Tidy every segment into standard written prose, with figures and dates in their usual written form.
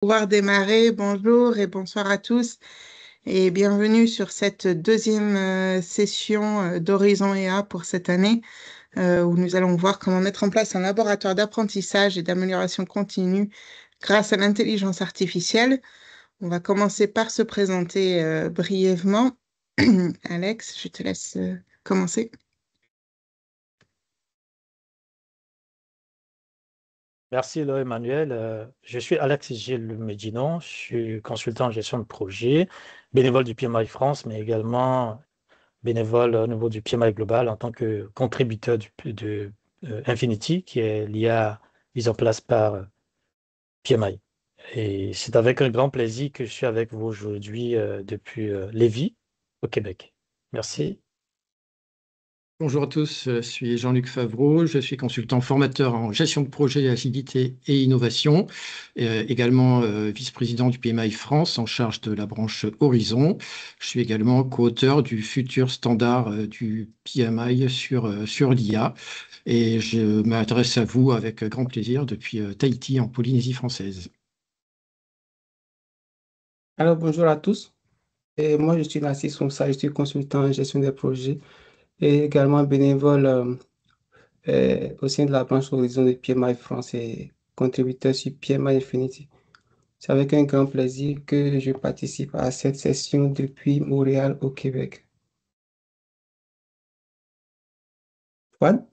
Pouvoir démarrer. Bonjour et bonsoir à tous et bienvenue sur cette deuxième session d'Horizon EA pour cette année où nous allons voir comment mettre en place un laboratoire d'apprentissage et d'amélioration continue grâce à l'intelligence artificielle. On va commencer par se présenter brièvement. Alex, je te laisse commencer. Merci, Laure Emmanuel. Je suis Alex Gilles Médinon, je suis consultant en gestion de projet, bénévole du PMI France, mais également bénévole au niveau du PMI Global en tant que contributeur de Infinity, qui est l'IA mise en place par PMI. Et c'est avec un grand plaisir que je suis avec vous aujourd'hui depuis Lévis, au Québec. Merci. Bonjour à tous, je suis Jean-Luc Favreau, je suis consultant formateur en gestion de projet, agilité et innovation, également vice-président du PMI France en charge de la branche Horizon. Je suis également co-auteur du futur standard du PMI sur l'IA et je m'adresse à vous avec grand plaisir depuis Tahiti en Polynésie française. Alors, bonjour à tous. Et moi, je suis Nassis Somsa, je suis consultant en gestion des projets et également bénévole au sein de la branche Horizon de PMI France et contributeur sur PMI Infinity. C'est avec un grand plaisir que je participe à cette session depuis Montréal au Québec. Fouad?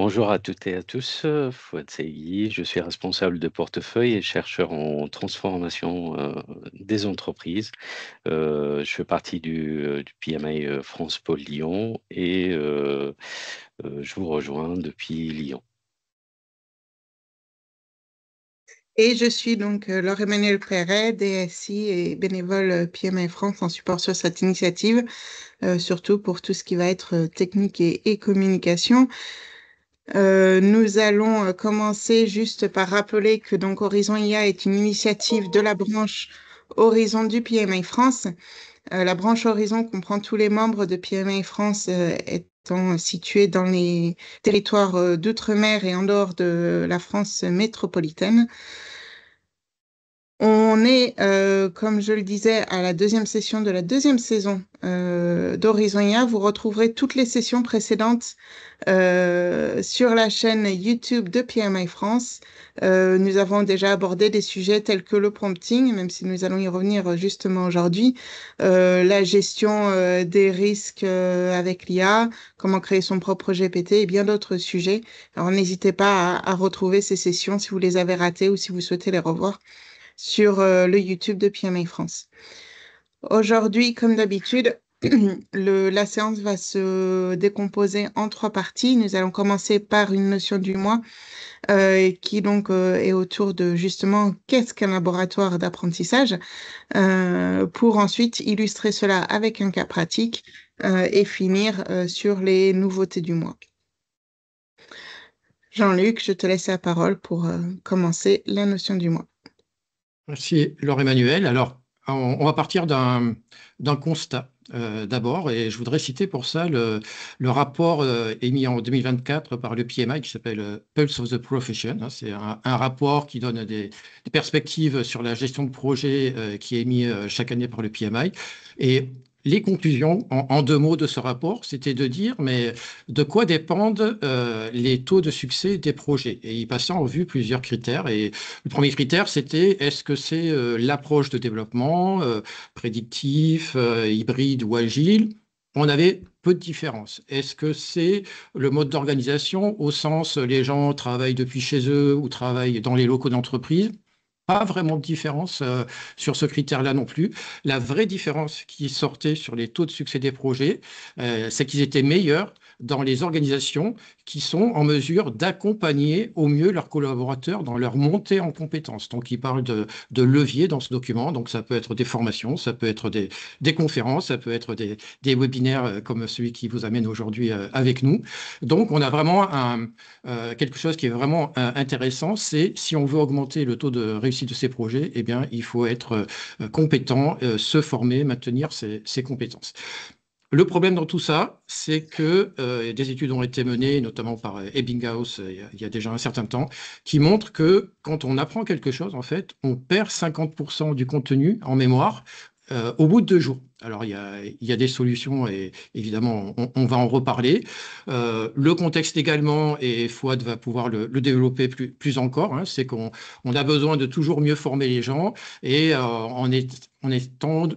Bonjour à toutes et à tous, Fouad Saïgi, je suis responsable de portefeuille et chercheur en transformation des entreprises. Je fais partie du PMI France Pôle Lyon et je vous rejoins depuis Lyon. Et je suis donc Laure Emmanuel Perret, DSI et bénévole PMI France en support sur cette initiative, surtout pour tout ce qui va être technique et communication. Nous allons commencer juste par rappeler que donc Horizon IA est une initiative de la branche Horizon du PMI France. La branche Horizon comprend tous les membres de PMI France étant situés dans les territoires d'outre-mer et en dehors de la France métropolitaine. On est, comme je le disais, à la deuxième session de la deuxième saison d'Horizon IA. Vous retrouverez toutes les sessions précédentes sur la chaîne YouTube de PMI France. Nous avons déjà abordé des sujets tels que le prompting, même si nous allons y revenir justement aujourd'hui, la gestion des risques avec l'IA, comment créer son propre GPT et bien d'autres sujets. Alors n'hésitez pas à retrouver ces sessions si vous les avez ratées ou si vous souhaitez les revoir sur le YouTube de PMI France. Aujourd'hui, comme d'habitude, la séance va se décomposer en trois parties. Nous allons commencer par une notion du mois qui donc est autour de justement qu'est-ce qu'un laboratoire d'apprentissage pour ensuite illustrer cela avec un cas pratique et finir sur les nouveautés du mois. Jean-Luc, je te laisse la parole pour commencer la notion du mois. Merci Laure Emmanuel. Alors, on va partir d'un constat d'abord, et je voudrais citer pour ça le rapport émis en 2024 par le PMI qui s'appelle Pulse of the Profession. C'est un rapport qui donne des perspectives sur la gestion de projet qui est émis chaque année par le PMI. Et les conclusions, en deux mots de ce rapport, c'était de dire, mais de quoi dépendent les taux de succès des projets? Et il passait en revue plusieurs critères. Et le premier critère, c'était est-ce que c'est l'approche de développement prédictif, hybride ou agile? On avait peu de différences. Est-ce que c'est le mode d'organisation au sens les gens travaillent depuis chez eux ou travaillent dans les locaux d'entreprise? Pas vraiment de différence sur ce critère-là non plus. La vraie différence qui sortait sur les taux de succès des projets, c'est qu'ils étaient meilleurs dans les organisations qui sont en mesure d'accompagner au mieux leurs collaborateurs dans leur montée en compétences. Donc, ils parlent de levier dans ce document. Donc, ça peut être des formations, ça peut être des conférences, ça peut être des webinaires comme celui qui vous amène aujourd'hui avec nous. Donc, on a vraiment quelque chose qui est vraiment intéressant, c'est si on veut augmenter le taux de réussite de ces projets, eh bien, il faut être compétent, se former, maintenir ses compétences. Le problème dans tout ça, c'est que des études ont été menées, notamment par Ebbinghaus il y a déjà un certain temps, qui montrent que quand on apprend quelque chose, en fait, on perd 50% du contenu en mémoire au bout de 2 jours. Alors, il y a des solutions et évidemment, on va en reparler. Le contexte également, et Fouad va pouvoir le développer plus encore, hein, c'est qu'on a besoin de toujours mieux former les gens et en étant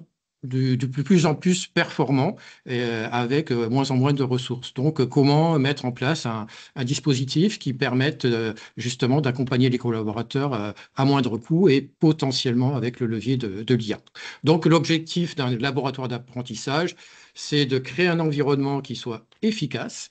de plus en plus performant avec moins en moins de ressources. Donc, comment mettre en place un dispositif qui permette justement d'accompagner les collaborateurs à moindre coût et potentiellement avec le levier de l'IA. Donc, l'objectif d'un laboratoire d'apprentissage, c'est de créer un environnement qui soit efficace,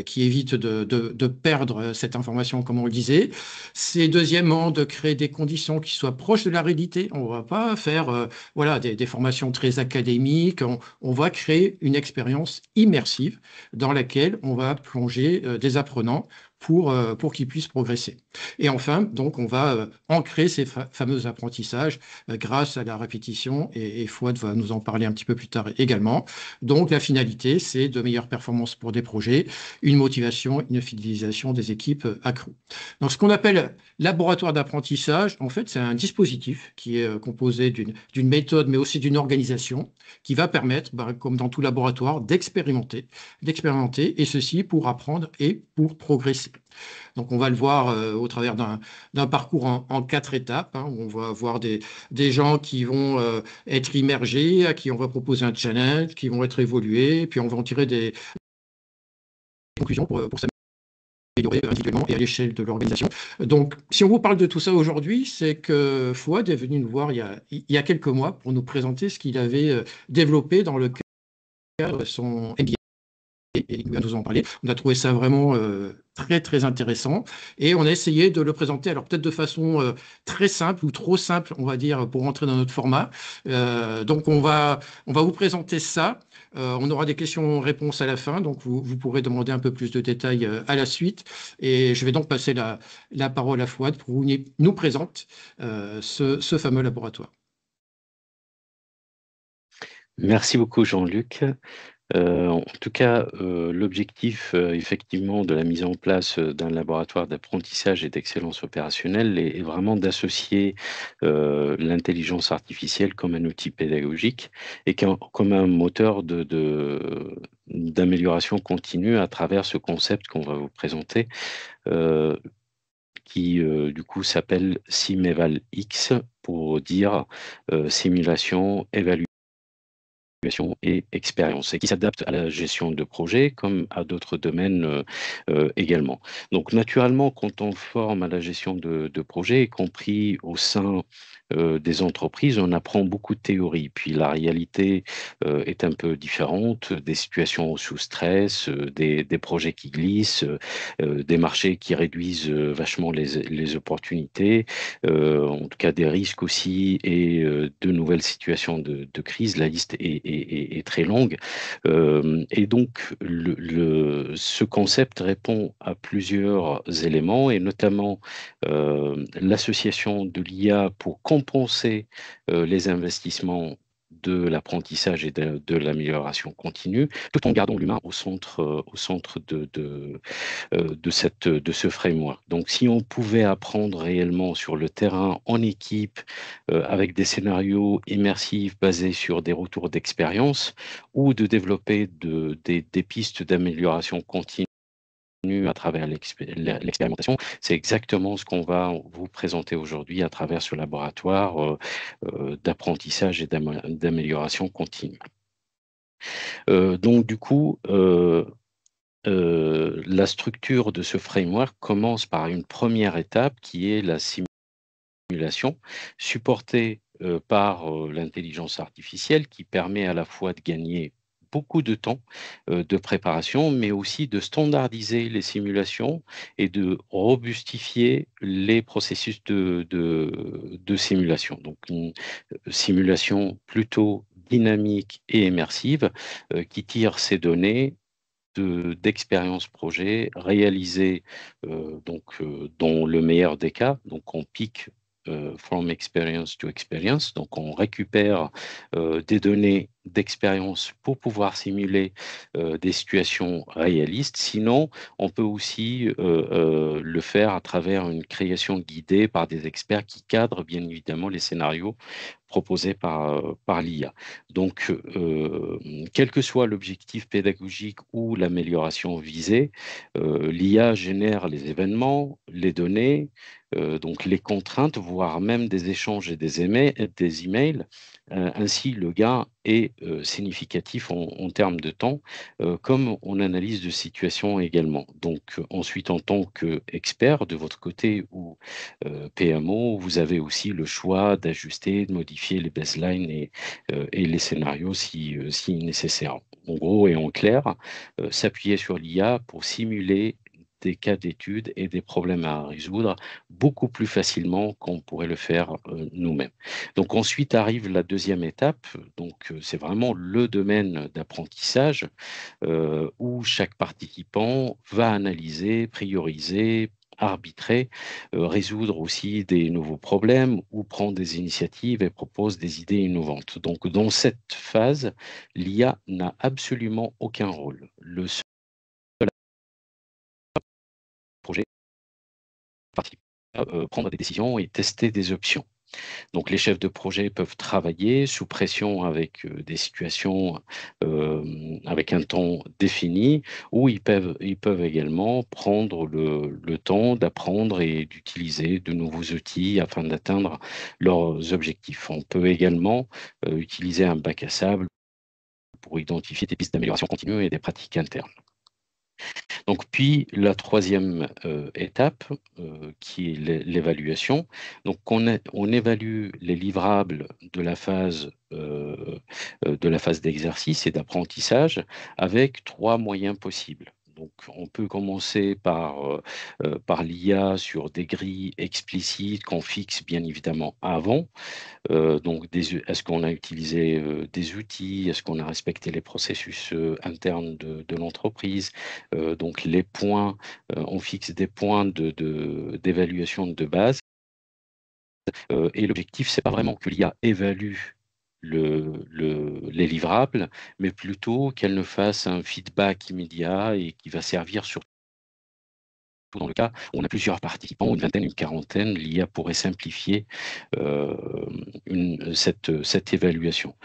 qui évite de perdre cette information, comme on le disait. C'est deuxièmement de créer des conditions qui soient proches de la réalité. On ne va pas faire voilà, des formations très académiques. On va créer une expérience immersive dans laquelle on va plonger des apprenants pour qu'ils puissent progresser. Et enfin, donc, on va ancrer ces fameux apprentissages grâce à la répétition, et Fouad va nous en parler un petit peu plus tard également. Donc, la finalité, c'est de meilleures performances pour des projets, une motivation, une fidélisation des équipes accrue. Donc, ce qu'on appelle laboratoire d'apprentissage, en fait, c'est un dispositif qui est composé d'une méthode, mais aussi d'une organisation qui va permettre, comme dans tout laboratoire, d'expérimenter, et ceci pour apprendre et pour progresser. Donc, on va le voir au travers d'un parcours en 4 étapes, hein, où on va avoir des gens qui vont être immergés, à qui on va proposer un challenge, qui vont être évolués, puis on va en tirer des conclusions pour s'améliorer individuellement et à l'échelle de l'organisation. Donc, si on vous parle de tout ça aujourd'hui, c'est que Fouad est venu nous voir il y a quelques mois pour nous présenter ce qu'il avait développé dans le cadre de son MBA. Et il va nous en parler. On a trouvé ça vraiment très, très intéressant. Et on a essayé de le présenter, alors peut-être de façon très simple ou trop simple, on va dire, pour rentrer dans notre format. Donc, on va vous présenter ça. On aura des questions-réponses à la fin, donc vous pourrez demander un peu plus de détails à la suite. Et je vais donc passer la parole à Fouad pour nous présente ce fameux laboratoire. Merci beaucoup, Jean-Luc. En tout cas, l'objectif effectivement de la mise en place d'un laboratoire d'apprentissage et d'excellence opérationnelle est vraiment d'associer l'intelligence artificielle comme un outil pédagogique et comme un moteur d'amélioration continue à travers ce concept qu'on va vous présenter, qui du coup s'appelle SimEval X pour dire simulation, évaluation et expérience, et qui s'adapte à la gestion de projet comme à d'autres domaines également. Donc naturellement, quand on forme à la gestion de projet, y compris au sein des entreprises, on apprend beaucoup de théorie. Puis la réalité est un peu différente, des situations sous stress, des projets qui glissent, des marchés qui réduisent vachement les opportunités, en tout cas des risques aussi, et de nouvelles situations de crise. La liste est très longue. Et donc, ce concept répond à plusieurs éléments, et notamment l'association de l'IA pour compenser les investissements de l'apprentissage et de l'amélioration continue, tout en gardant l'humain au centre de ce framework. Donc, si on pouvait apprendre réellement sur le terrain, en équipe, avec des scénarios immersifs basés sur des retours d'expérience, ou de développer des pistes d'amélioration continue à travers l'expérimentation, c'est exactement ce qu'on va vous présenter aujourd'hui à travers ce laboratoire d'apprentissage et d'amélioration continue. Donc, du coup, la structure de ce framework commence par une première étape qui est la simulation, supportée par l'intelligence artificielle, qui permet à la fois de gagner beaucoup de temps de préparation, mais aussi de standardiser les simulations et de robustifier les processus de simulation. Donc, une simulation plutôt dynamique et immersive qui tire ces données d'expérience projet réalisée dans le meilleur des cas. Donc, on pique from experience to experience. Donc, on récupère des données d'expérience pour pouvoir simuler des situations réalistes. Sinon, on peut aussi le faire à travers une création guidée par des experts qui cadrent bien évidemment les scénarios proposés par l'IA. Donc, quel que soit l'objectif pédagogique ou l'amélioration visée, l'IA génère les événements, les données, donc les contraintes, voire même des échanges et des emails. Ainsi, le gain est significatif en termes de temps, comme en analyse de situation également. Donc, ensuite, en tant qu'expert de votre côté ou PMO, vous avez aussi le choix d'ajuster, de modifier les baselines et les scénarios si nécessaire. En gros et en clair, s'appuyer sur l'IA pour simuler des cas d'études et des problèmes à résoudre beaucoup plus facilement qu'on pourrait le faire nous-mêmes. Donc ensuite arrive la deuxième étape, donc c'est vraiment le domaine d'apprentissage où chaque participant va analyser, prioriser, arbitrer, résoudre aussi des nouveaux problèmes ou prendre des initiatives et propose des idées innovantes. Donc dans cette phase, l'IA n'a absolument aucun rôle. Le seul projet, prendre des décisions et tester des options. Donc les chefs de projet peuvent travailler sous pression avec des situations avec un temps défini, ou ils peuvent également prendre le temps d'apprendre et d'utiliser de nouveaux outils afin d'atteindre leurs objectifs. On peut également utiliser un bac à sable pour identifier des pistes d'amélioration continue et des pratiques internes. Donc, puis la troisième étape, qui est l'évaluation. Donc, on évalue les livrables de la phase d'exercice et d'apprentissage avec trois moyens possibles. Donc, on peut commencer par l'IA sur des grilles explicites qu'on fixe bien évidemment avant. Donc, est-ce qu'on a utilisé des outils? Est-ce qu'on a respecté les processus internes de l'entreprise? Donc, les points, on fixe des points d'évaluation de base. Et l'objectif, c'est pas vraiment que l'IA évalue les livrables, mais plutôt qu'elle ne fasse un feedback immédiat et qui va servir surtout dans le cas où on a plusieurs participants, une vingtaine, une quarantaine, l'IA pourrait simplifier cette évaluation.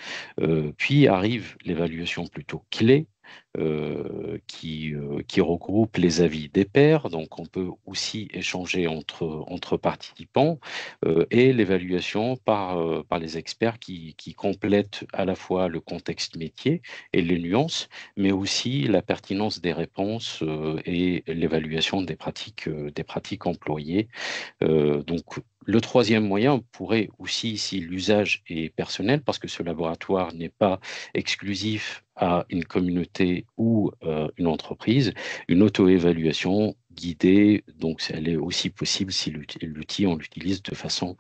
Puis arrive l'évaluation plutôt clé, qui regroupe les avis des pairs, donc on peut aussi échanger entre participants, et l'évaluation par les experts qui complètent à la fois le contexte métier et les nuances, mais aussi la pertinence des réponses et l'évaluation des pratiques employées. Donc, le troisième moyen pourrait aussi, si l'usage est personnel, parce que ce laboratoire n'est pas exclusif à une communauté ou une entreprise, une auto-évaluation guidée, donc elle est aussi possible si l'outil, on l'utilise de façon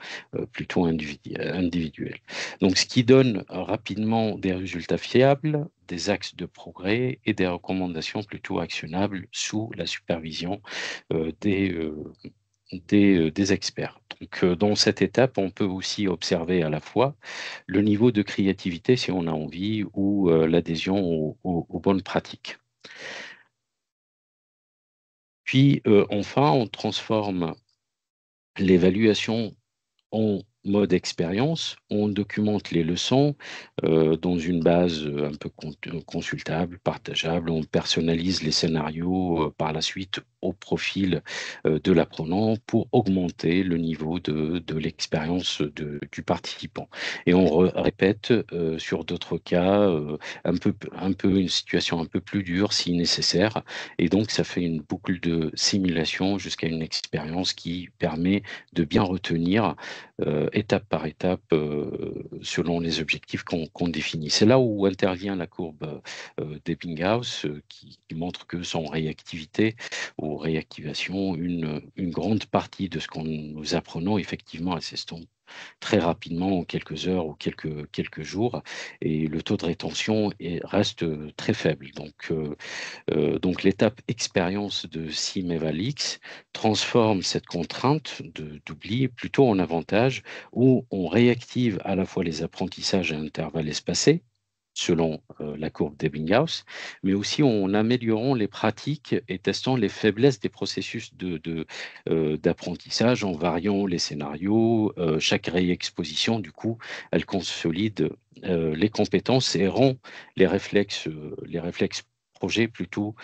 plutôt individuelle. Donc, ce qui donne rapidement des résultats fiables, des axes de progrès et des recommandations plutôt actionnables sous la supervision des experts. Donc, dans cette étape, on peut aussi observer à la fois le niveau de créativité, si on a envie, ou l'adhésion aux bonnes pratiques. Puis, enfin, on transforme l'évaluation en mode expérience, on documente les leçons dans une base un peu consultable, partageable, on personnalise les scénarios par la suite au profil de l'apprenant pour augmenter le niveau de l'expérience du participant. Et on répète sur d'autres cas un peu une situation un peu plus dure si nécessaire. Et donc, ça fait une boucle de simulation jusqu'à une expérience qui permet de bien retenir étape par étape selon les objectifs qu'on définit. C'est là où intervient la courbe d'Ebbinghaus qui montre que sans réactivité ou réactivation, une grande partie de ce qu'on nous apprenons effectivement elle s'estompe très rapidement en quelques heures ou quelques jours et le taux de rétention reste très faible. Donc l'étape expérience de SimEvalX transforme cette contrainte d'oubli plutôt en avantage où on réactive à la fois les apprentissages à intervalles espacés selon la courbe d'Ebbinghaus, mais aussi en améliorant les pratiques et testant les faiblesses des processus d'apprentissage en variant les scénarios. Chaque réexposition, du coup, elle consolide les compétences et rend les réflexes projets plutôt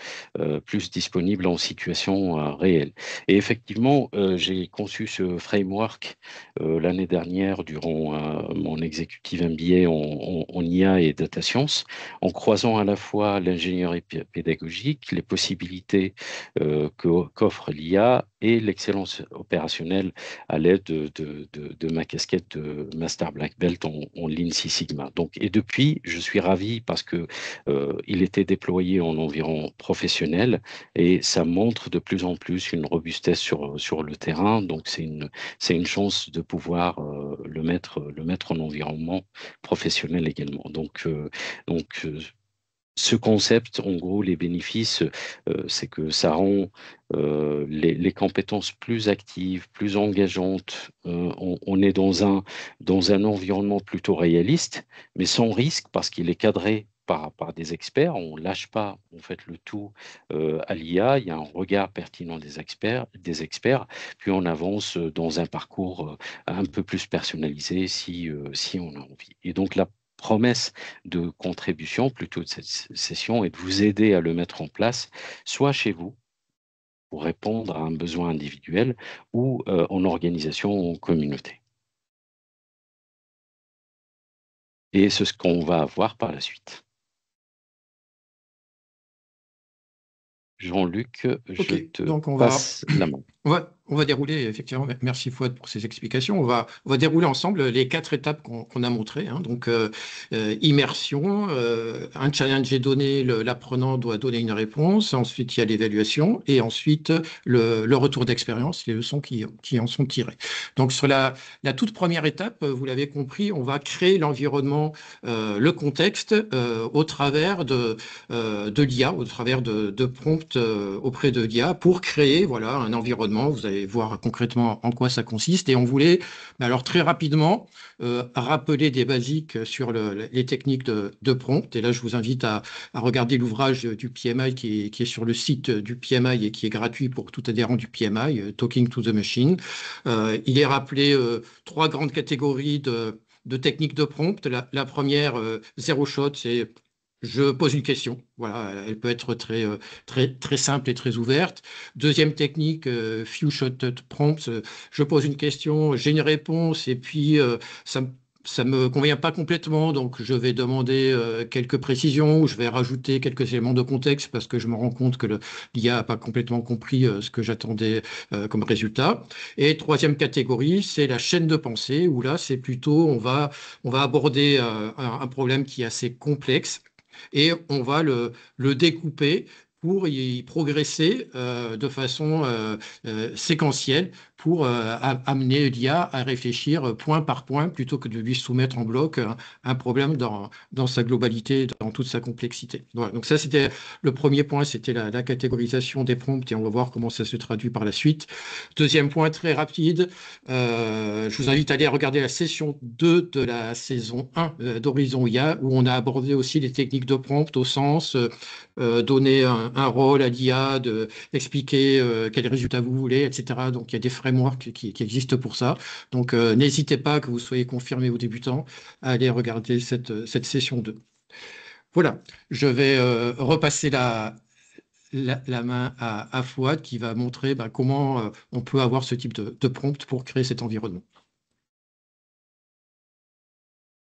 plus disponibles en situation réelle. Et effectivement, j'ai conçu ce framework l'année dernière durant mon executive MBA en IA et data science, en croisant à la fois l'ingénierie pédagogique, les possibilités qu'offre l'IA et l'excellence opérationnelle à l'aide de ma casquette de Master Black Belt en Lean Six Sigma. Donc, et depuis, je suis ravi parce que il était déployé en environ professionnel et ça montre de plus en plus une robustesse sur le terrain. Donc, c'est une chance de pouvoir le mettre en environnement professionnel également. Ce concept, en gros, les bénéfices, c'est que ça rend les compétences plus actives, plus engageantes. On est dans un environnement plutôt réaliste, mais sans risque parce qu'il est cadré par des experts. On ne lâche pas en fait le tout à l'IA. Il y a un regard pertinent des experts, puis on avance dans un parcours un peu plus personnalisé si on a envie. Et donc la promesse de contribution plutôt de cette session est de vous aider à le mettre en place, soit chez vous pour répondre à un besoin individuel ou en organisation ou en communauté. Et c'est ce qu'on va avoir par la suite. Jean-Luc, je te donc passe la main. On va dérouler, effectivement, merci Fouad pour ces explications. On va dérouler ensemble les 4 étapes qu'on a montrées, hein. Donc, immersion, un challenge est donné, l'apprenant doit donner une réponse. Ensuite, il y a l'évaluation et ensuite le retour d'expérience, les leçons qui en sont tirées. Donc, sur la toute première étape, vous l'avez compris, on va créer l'environnement, le contexte au travers de l'IA, au travers de prompts auprès de l'IA pour créer voilà, un environnement. Vous allez voir concrètement en quoi ça consiste. Et on voulait, alors très rapidement, rappeler des basiques sur les techniques de prompt. Et là, je vous invite à regarder l'ouvrage du PMI qui est sur le site du PMI et qui est gratuit pour tout adhérent du PMI, Talking to the Machine. Il est rappelé 3 grandes catégories de techniques de prompt. La première, zéro shot, c'est je pose une question. Voilà, elle peut être très simple et très ouverte. Deuxième technique, few shot prompt. Je pose une question, j'ai une réponse et puis ça me convient pas complètement, donc je vais demander quelques précisions ou je vais rajouter quelques éléments de contexte parce que je me rends compte que l'IA n'a pas complètement compris ce que j'attendais comme résultat. Et troisième catégorie, c'est la chaîne de pensée où là, c'est plutôt on va aborder un problème qui est assez complexe et on va le découper pour y progresser de façon séquentielle pour amener l'IA à réfléchir point par point plutôt que de lui soumettre en bloc un problème dans sa globalité, dans toute sa complexité. Voilà, donc ça, c'était le premier point, c'était la catégorisation des prompts et on va voir comment ça se traduit par la suite. Deuxième point très rapide, je vous invite à aller regarder la session 2 de la saison 1 d'Horizon IA où on a abordé aussi les techniques de prompt au sens donner un rôle à l'IA, expliquer quels résultats vous voulez, etc. Donc, il y a des frameworks qui existent pour ça. Donc, n'hésitez pas, que vous soyez confirmé ou débutant, à aller regarder cette session 2. Voilà, je vais repasser la main à Fouad qui va montrer comment on peut avoir ce type de prompt pour créer cet environnement.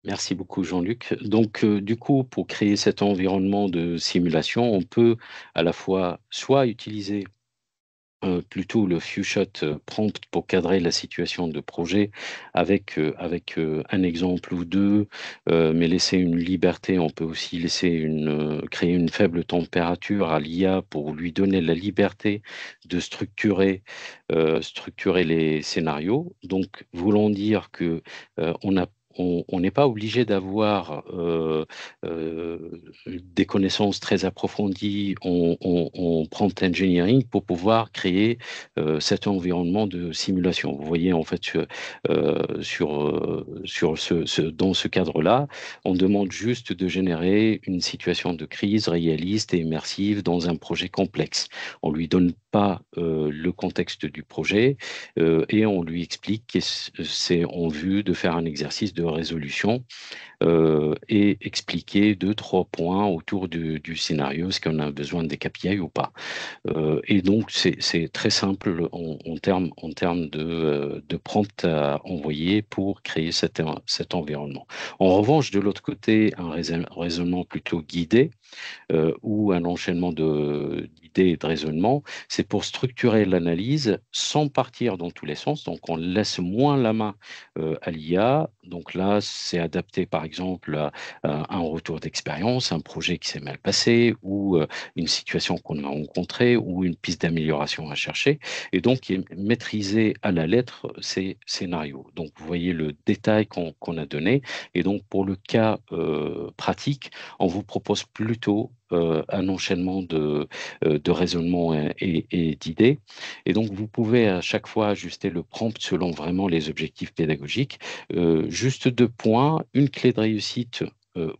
Merci beaucoup, Jean-Luc. Donc, du coup, pour créer cet environnement de simulation, on peut à la fois soit utiliser plutôt le few shot prompt pour cadrer la situation de projet avec un exemple ou deux, mais laisser une liberté. On peut aussi créer une faible température à l'IA pour lui donner la liberté de structurer les scénarios. Donc, voulant dire que on n'est pas obligé d'avoir des connaissances très approfondies en prompt engineering pour pouvoir créer cet environnement de simulation. Vous voyez, en fait, dans ce cadre-là, on demande juste de générer une situation de crise réaliste et immersive dans un projet complexe. On ne lui donne pas le contexte du projet et on lui explique que c'est en vue de faire un exercice de résolution et expliquer 2-3 points autour du scénario, est-ce qu'on a besoin des KPI ou pas. Et donc, c'est très simple en termes de prompt à envoyer pour créer cet environnement. En revanche, de l'autre côté, un raisonnement plutôt guidé, ou un enchaînement d'idées et de raisonnements, c'est pour structurer l'analyse sans partir dans tous les sens. Donc, on laisse moins la main à l'IA. Donc là, c'est adapté, par exemple, à un retour d'expérience, un projet qui s'est mal passé ou une situation qu'on a rencontrée ou une piste d'amélioration à chercher. Et donc, il maîtriser à la lettre ces scénarios. Donc, vous voyez le détail qu'on a donné. Et donc, pour le cas pratique, on vous propose plutôt un enchaînement de raisonnements et d'idées. Et donc, vous pouvez à chaque fois ajuster le prompt selon vraiment les objectifs pédagogiques. Juste 2 points, une clé de réussite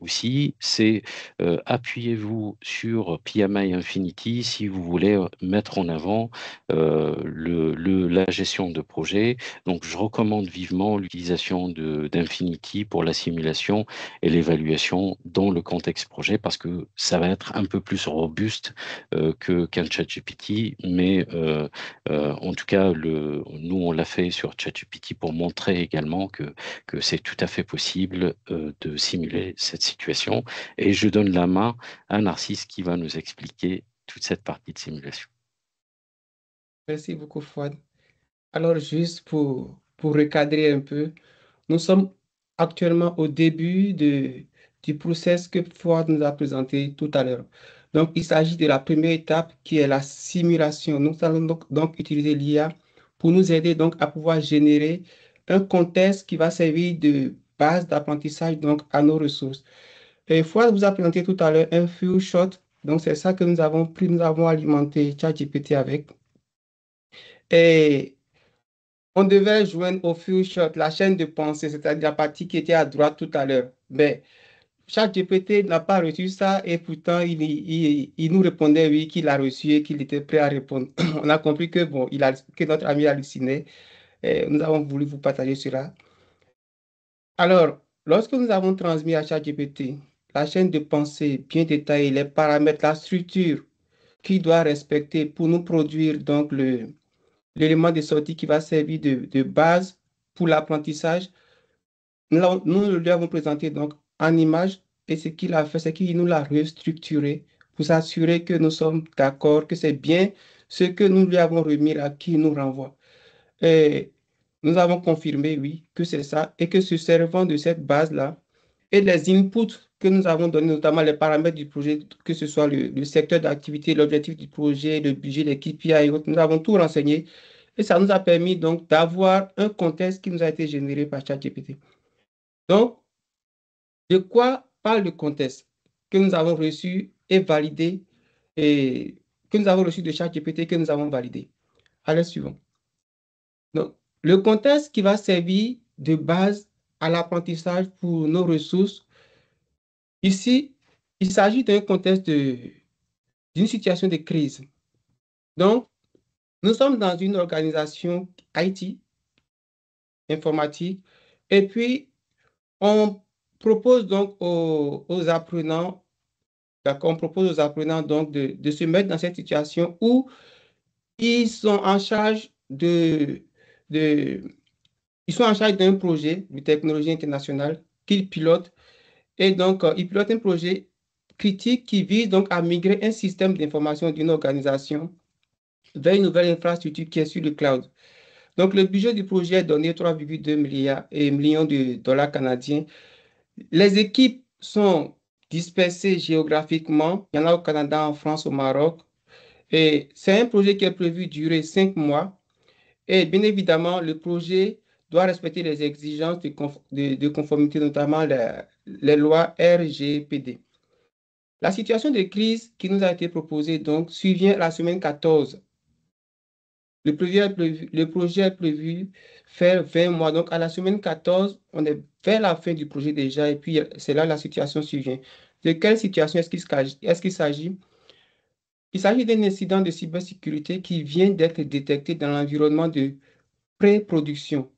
aussi, c'est appuyez-vous sur PMI Infinity si vous voulez mettre en avant la gestion de projet. Donc, je recommande vivement l'utilisation d'Infinity pour la simulation et l'évaluation dans le contexte projet parce que ça va être un peu plus robuste qu'un ChatGPT, mais en tout cas, nous, on l'a fait sur ChatGPT pour montrer également que c'est tout à fait possible de simuler cette situation. Et je donne la main à Narcisse qui va nous expliquer toute cette partie de simulation. Merci beaucoup, Fouad. Alors, juste pour recadrer un peu, nous sommes actuellement au début du process que Fouad nous a présenté tout à l'heure. Donc, il s'agit de la première étape qui est la simulation. Nous allons donc utiliser l'IA pour nous aider donc à pouvoir générer un contexte qui va servir de base d'apprentissage donc à nos ressources. Et Fouad vous a présenté tout à l'heure un few shot. Donc, c'est ça que nous avons pris, nous avons alimenté ChatGPT avec. Et on devait joindre au few shot la chaîne de pensée, c'est-à-dire la partie qui était à droite tout à l'heure. Mais ChatGPT n'a pas reçu ça et pourtant il nous répondait oui, qu'il a reçu et qu'il était prêt à répondre. On a compris que, bon, que notre ami hallucinait. Et nous avons voulu vous partager cela. Alors, lorsque nous avons transmis à ChatGPT la chaîne de pensée bien détaillée, les paramètres, la structure qu'il doit respecter pour nous produire donc l'élément de sortie qui va servir de base pour l'apprentissage, nous lui avons présenté donc en image et ce qu'il a fait, c'est qu'il nous l'a restructuré pour s'assurer que nous sommes d'accord, que c'est bien ce que nous lui avons remis à qui nous renvoie. Et nous avons confirmé, oui, que c'est ça et que se servant de cette base-là et les inputs que nous avons donnés, notamment les paramètres du projet, que ce soit le secteur d'activité, l'objectif du projet, le budget, les KPI et autres, nous avons tout renseigné et ça nous a permis donc d'avoir un contexte qui nous a été généré par ChatGPT. Donc, de quoi parle le contexte que nous avons reçu et validé et que nous avons reçu de ChatGPT que nous avons validé? Allez, suivant. Donc, le contexte qui va servir de base à l'apprentissage pour nos ressources, ici, il s'agit d'un contexte d'une situation de crise. Donc, nous sommes dans une organisation IT, informatique, et puis on propose donc aux apprenants, d'accord, on propose aux apprenants donc de se mettre dans cette situation où ils sont en charge ils sont en charge d'un projet de technologie internationale qu'ils pilotent. Et donc, ils pilotent un projet critique qui vise donc à migrer un système d'information d'une organisation vers une nouvelle infrastructure qui est sur le cloud. Donc, le budget du projet est donné 3,2 millions de dollars canadiens. Les équipes sont dispersées géographiquement. Il y en a au Canada, en France, au Maroc. Et c'est un projet qui est prévu durer 5 mois. Et bien évidemment, le projet doit respecter les exigences de conformité, notamment les lois RGPD. La situation de crise qui nous a été proposée donc survient la semaine 14. Le projet est prévu faire 20 mois. Donc, à la semaine 14, on est vers la fin du projet déjà. Et puis, c'est là la situation survient. De quelle situation est-ce qu'il s'agit? Il s'agit d'un incident de cybersécurité qui vient d'être détecté dans l'environnement de pré-production.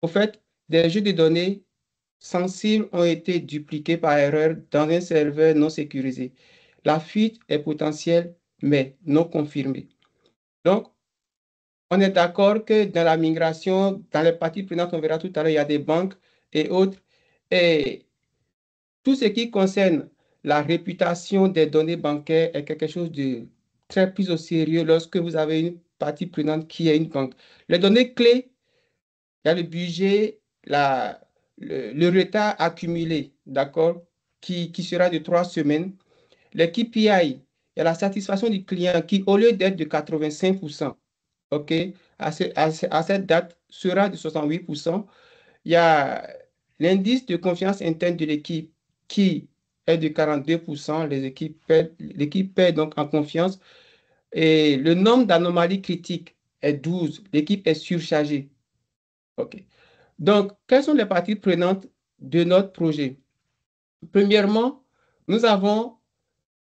Au fait, des jeux de données sensibles ont été dupliqués par erreur dans un serveur non sécurisé. La fuite est potentielle, mais non confirmée. Donc, on est d'accord que dans la migration, dans les parties prenantes, on verra tout à l'heure, il y a des banques et autres. Et tout ce qui concerne la réputation des données bancaires est quelque chose de très pris au sérieux lorsque vous avez une partie prenante qui est une banque. Les données clés, il y a le budget, le retard accumulé, d'accord, qui sera de 3 semaines. Les KPI, il y a la satisfaction du client qui, au lieu d'être de 85%, OK, à cette date, sera de 68%. Il y a l'indice de confiance interne de l'équipe qui est de 42%. L'équipe perd donc en confiance. Et le nombre d'anomalies critiques est 12. L'équipe est surchargée. OK. Donc, quelles sont les parties prenantes de notre projet? Premièrement, nous avons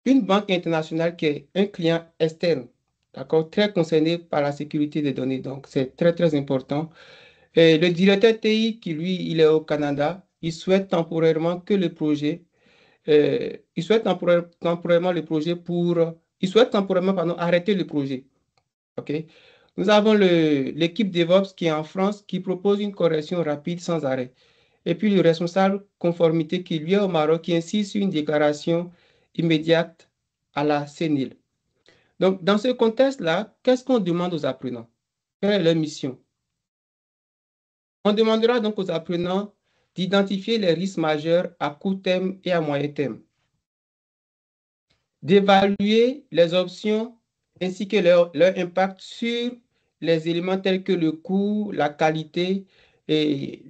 une banque internationale qui est un client externe, d'accord, très concerné par la sécurité des données. Donc, c'est très, très important. Et le directeur TI, qui lui, il est au Canada, il souhaite temporairement que le projet, il souhaite temporairement le projet il souhaite temporairement, pardon, arrêter le projet. OK? Nous avons l'équipe DevOps qui est en France qui propose une correction rapide sans arrêt. Et puis le responsable conformité qui lui est au Maroc qui insiste sur une déclaration immédiate à la CNIL. Donc, dans ce contexte-là, qu'est-ce qu'on demande aux apprenants? Quelle est leur mission? On demandera donc aux apprenants d'identifier les risques majeurs à court terme et à moyen terme, d'évaluer les options ainsi que leur impact sur les éléments tels que le coût, la qualité, et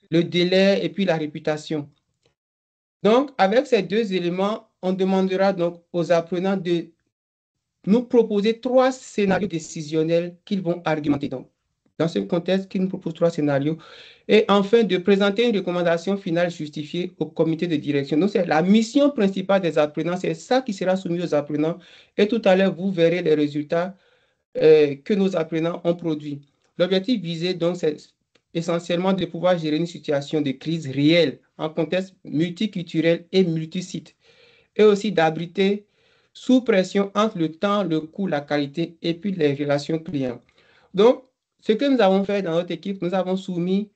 le délai et puis la réputation. Donc, avec ces deux éléments, on demandera donc aux apprenants de nous proposer 3 scénarios décisionnels qu'ils vont argumenter. Donc, dans ce contexte, qu'ils nous proposent 3 scénarios. Et enfin, de présenter une recommandation finale justifiée au comité de direction. Donc, c'est la mission principale des apprenants. C'est ça qui sera soumis aux apprenants. Et tout à l'heure, vous verrez les résultats que nos apprenants ont produits. L'objectif visé, donc, c'est essentiellement de pouvoir gérer une situation de crise réelle en contexte multiculturel et multisite. Et aussi d'abriter sous pression entre le temps, le coût, la qualité et puis les relations clients. Donc, ce que nous avons fait dans notre équipe, nous avons soumis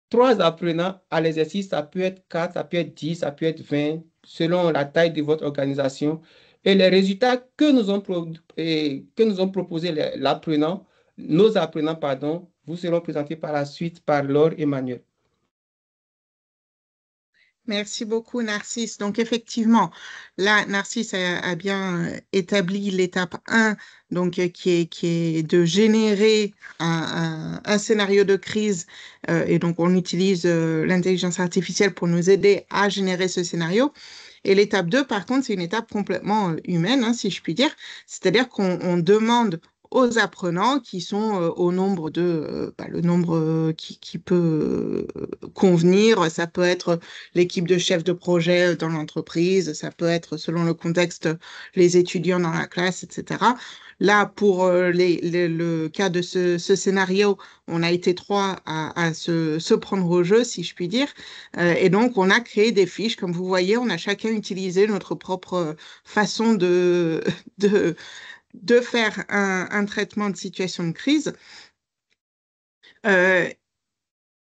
3 apprenants à l'exercice. Ça peut être 4, ça peut être 10, ça peut être 20, selon la taille de votre organisation. Et les résultats que nous ont proposés nos apprenants, pardon, vous seront présentés par la suite par Laure et Emmanuel. Merci beaucoup, Narcisse. Donc, effectivement, là, Narcisse a bien établi l'étape 1, donc, qui est de générer un scénario de crise. Et donc, on utilise l'intelligence artificielle pour nous aider à générer ce scénario. Et l'étape 2, par contre, c'est une étape complètement humaine, hein, si je puis dire. C'est-à-dire qu'on demande aux apprenants qui sont au nombre le nombre qui peut convenir. Ça peut être l'équipe de chefs de projet dans l'entreprise, ça peut être, selon le contexte, les étudiants dans la classe, etc. Là, pour le cas de ce scénario, on a été 3 à se prendre au jeu, si je puis dire. Et donc, on a créé des fiches. Comme vous voyez, on a chacun utilisé notre propre façon de faire un traitement de situation de crise.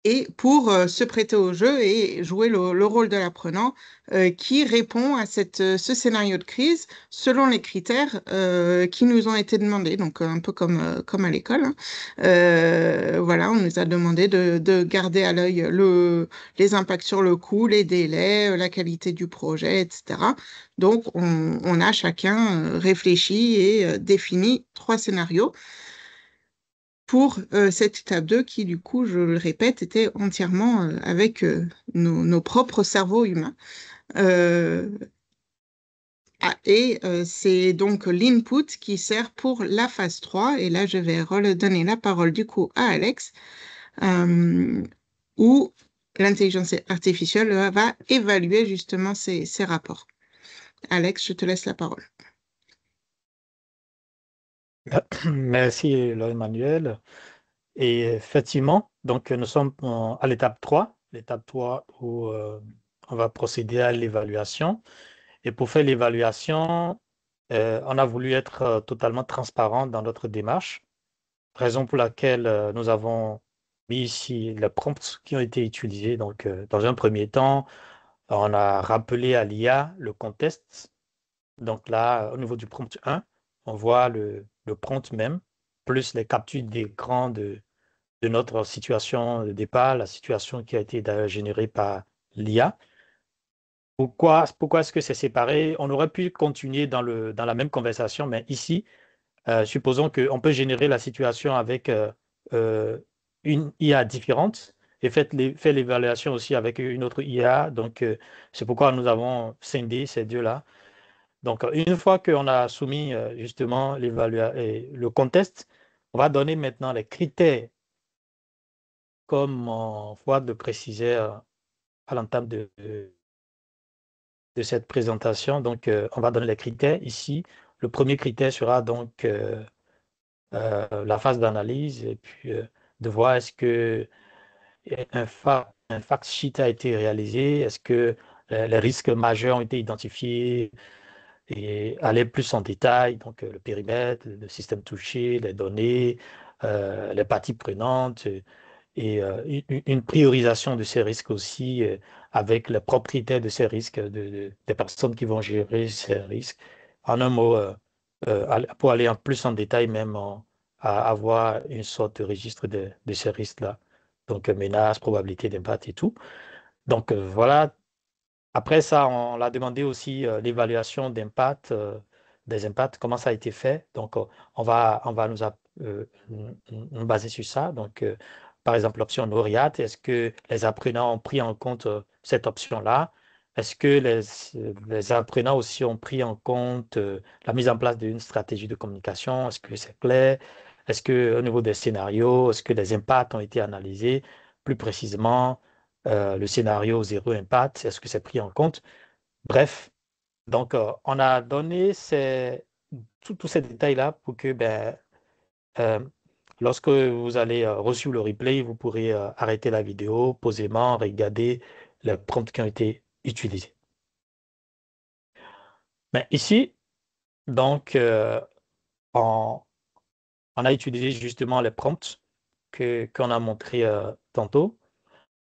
Et pour se prêter au jeu et jouer le rôle de l'apprenant qui répond à ce scénario de crise selon les critères qui nous ont été demandés, donc un peu comme à l'école. Hein. Voilà, on nous a demandé de garder à l'œil les impacts sur le coût, les délais, la qualité du projet, etc. Donc, on a chacun réfléchi et défini 3 scénarios. pour cette étape 2 qui, du coup, je le répète, était entièrement avec nos propres cerveaux humains. C'est donc l'input qui sert pour la phase 3. Et là, je vais redonner la parole du coup à Alex, où l'intelligence artificielle va évaluer justement ces rapports. Alex, je te laisse la parole. Merci, Emmanuel. Et effectivement, donc nous sommes à l'étape 3 où on va procéder à l'évaluation. Et pour faire l'évaluation, on a voulu être totalement transparent dans notre démarche, raison pour laquelle nous avons mis ici les prompts qui ont été utilisés. Donc, dans un premier temps, on a rappelé à l'IA le contexte. Donc là, au niveau du prompt 1, on voit le prompt même, plus les captures d'écran de notre situation de départ, la situation qui a été d'ailleurs générée par l'IA. Pourquoi est-ce que c'est séparé? On aurait pu continuer dans la même conversation, mais ici, supposons qu'on peut générer la situation avec une IA différente et faire l'évaluation aussi avec une autre IA. Donc, c'est pourquoi nous avons scindé ces deux-là. Donc, une fois qu'on a soumis justement le contexte, on va donner maintenant les critères, comme Fouad le précisait à l'entame de cette présentation. Donc, on va donner les critères ici. Le premier critère sera donc la phase d'analyse et puis de voir est-ce que un fact sheet a été réalisé, est-ce que les risques majeurs ont été identifiés et aller plus en détail, donc le périmètre, le système touché, les données, les parties prenantes et une priorisation de ces risques aussi avec les propriétaires de ces risques, des personnes qui vont gérer ces risques. En un mot, pour aller en plus en détail même, à avoir une sorte de registre de ces risques-là. Donc, menaces, probabilité d'impact et tout. Donc, voilà. Après ça, on l'a demandé aussi l'évaluation d'impact, des impacts, comment ça a été fait. Donc, on va nous baser sur ça. Donc, par exemple, l'option lauréate, est-ce que les apprenants ont pris en compte cette option-là? Est-ce que les apprenants aussi ont pris en compte la mise en place d'une stratégie de communication? Est-ce que c'est clair? Est-ce que au niveau des scénarios, est-ce que les impacts ont été analysés plus précisément? Le scénario zéro impact, est-ce que c'est pris en compte? Bref, donc on a donné tous ces détails-là pour que euh, lorsque vous allez reçu le replay, vous pourrez arrêter la vidéo posément, regarder les prompts qui ont été utilisés. Mais ici, donc, on a utilisé justement les prompts qu'on a montré tantôt.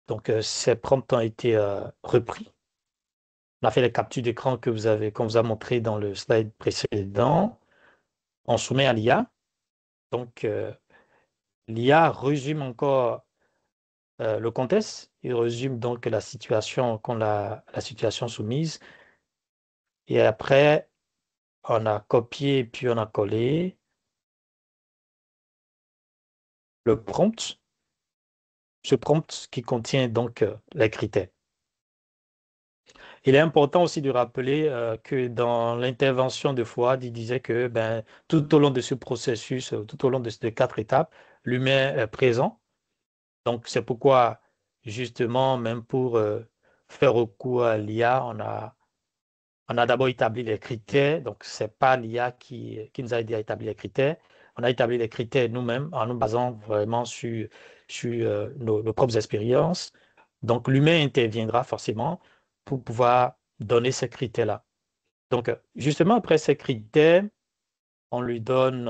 Donc, ces prompts ont été repris. On a fait les captures d'écran qu'on vous a montré dans le slide précédent. On soumet à l'IA. Donc, l'IA résume encore le contexte. Il résume donc la situation la situation soumise. Et après, on a copié puis on a collé le prompt. Ce prompt qui contient donc les critères. Il est important aussi de rappeler que dans l'intervention de Fouad, il disait que tout au long de ce processus, tout au long de ces 4 étapes, l'humain est présent. Donc, c'est pourquoi, justement, même pour faire recours à l'IA, on a d'abord établi les critères. Donc, ce n'est pas l'IA qui nous a aidé à établir les critères. On a établi les critères nous-mêmes en nous basant vraiment sur nos propres expériences. Donc, l'humain interviendra forcément pour pouvoir donner ces critères-là. Donc, justement, après ces critères, on lui donne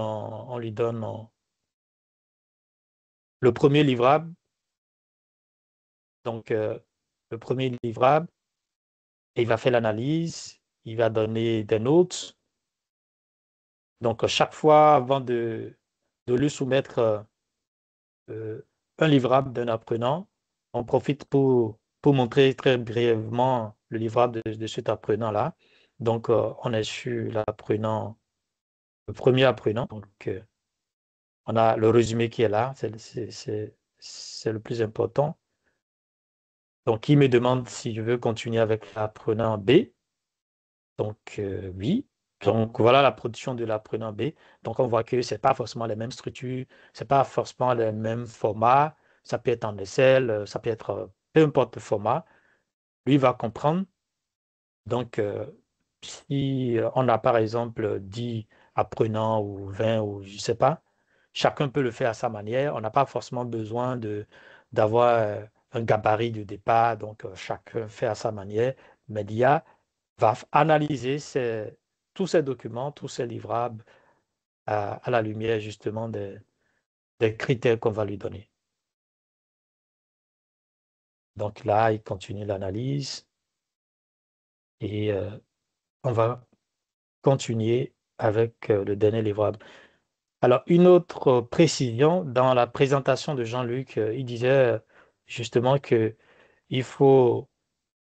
le premier livrable. Donc, le premier livrable, il va faire l'analyse, il va donner des notes. Donc, chaque fois, avant de lui soumettre un livrable d'un apprenant, on profite pour montrer très brièvement le livrable de cet apprenant-là. Donc, on est sur le premier apprenant. Donc, On a le résumé qui est là, c'est le plus important. Donc, il me demande si je veux continuer avec l'apprenant B. Donc, oui. Donc, voilà la production de l'apprenant B. Donc, on voit que ce n'est pas forcément les mêmes structures, ce n'est pas forcément les mêmes formats. Ça peut être en Excel, ça peut être peu importe le format. Lui va comprendre. Donc, si on a par exemple 10 apprenants ou 20 ou je ne sais pas, chacun peut le faire à sa manière. On n'a pas forcément besoin d'avoir un gabarit de départ. Donc, chacun fait à sa manière. Mais l'IA va analyser tous ces documents, tous ces livrables à la lumière justement des critères qu'on va lui donner. Donc là, il continue l'analyse et on va continuer avec le dernier livrable. Alors, une autre précision, dans la présentation de Jean-Luc, il disait justement qu'il faut,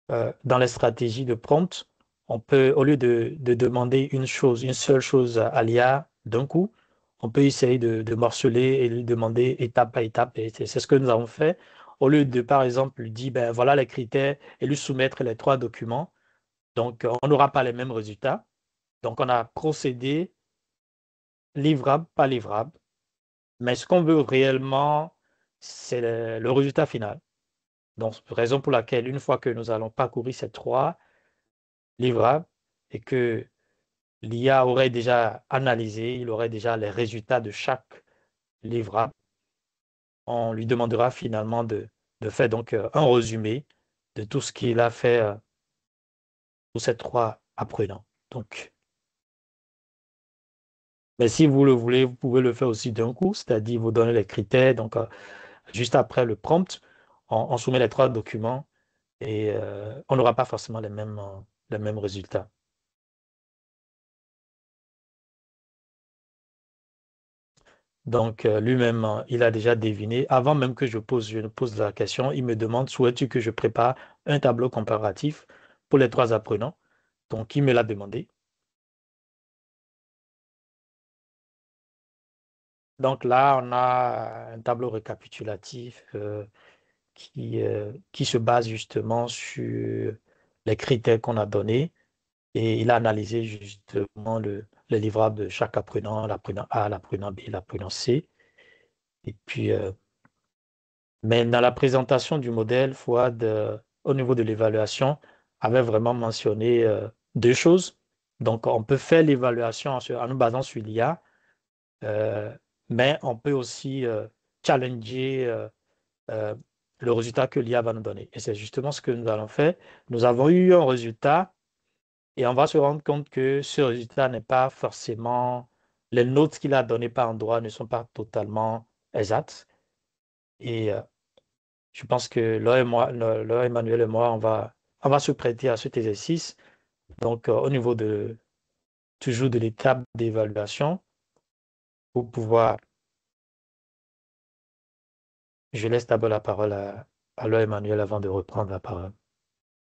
dans les stratégies de prompt, on peut, au lieu de demander une seule chose à l'IA d'un coup, on peut essayer de morceler et lui demander étape par étape. Et c'est ce que nous avons fait. Au lieu de, par exemple, lui dire, ben, voilà les critères et lui soumettre les 3 documents. Donc, on n'aura pas les mêmes résultats. Donc, on a procédé livrable par livrable. Mais ce qu'on veut réellement, c'est le résultat final. Donc, raison pour laquelle, une fois que nous allons parcourir ces 3 livrables et que l'IA aurait déjà analysé, il aurait déjà les résultats de chaque livrable, on lui demandera finalement de faire donc un résumé de tout ce qu'il a fait pour ces 3 apprenants. Donc, mais si vous le voulez, vous pouvez le faire aussi d'un coup, c'est-à-dire vous donner les critères. Donc, juste après le prompt, on soumet les 3 documents et on n'aura pas forcément les mêmes résultats. Donc, lui-même, il a déjà deviné. Avant même que je ne pose la question, il me demande, souhaites-tu que je prépare un tableau comparatif pour les 3 apprenants? Donc, il me l'a demandé. Donc là, on a un tableau récapitulatif qui se base justement sur les critères qu'on a donnés. Et il a analysé justement les livrables de chaque apprenant, l'apprenant A, l'apprenant B, l'apprenant C. Et puis, mais dans la présentation du modèle, Fouad, au niveau de l'évaluation, avait vraiment mentionné 2 choses. Donc, on peut faire l'évaluation en nous basant sur l'IA, mais on peut aussi challenger euh, le résultat que l'IA va nous donner. Et c'est justement ce que nous allons faire. Nous avons eu un résultat et on va se rendre compte que ce résultat n'est pas forcément, les notes qu'il a données par endroit ne sont pas totalement exactes. Et je pense que Laure, Emmanuel et moi, on va se prêter à cet exercice. Donc, au niveau toujours de l'étape d'évaluation, pour pouvoir, je laisse d'abord la parole à Laure Emmanuel avant de reprendre la parole.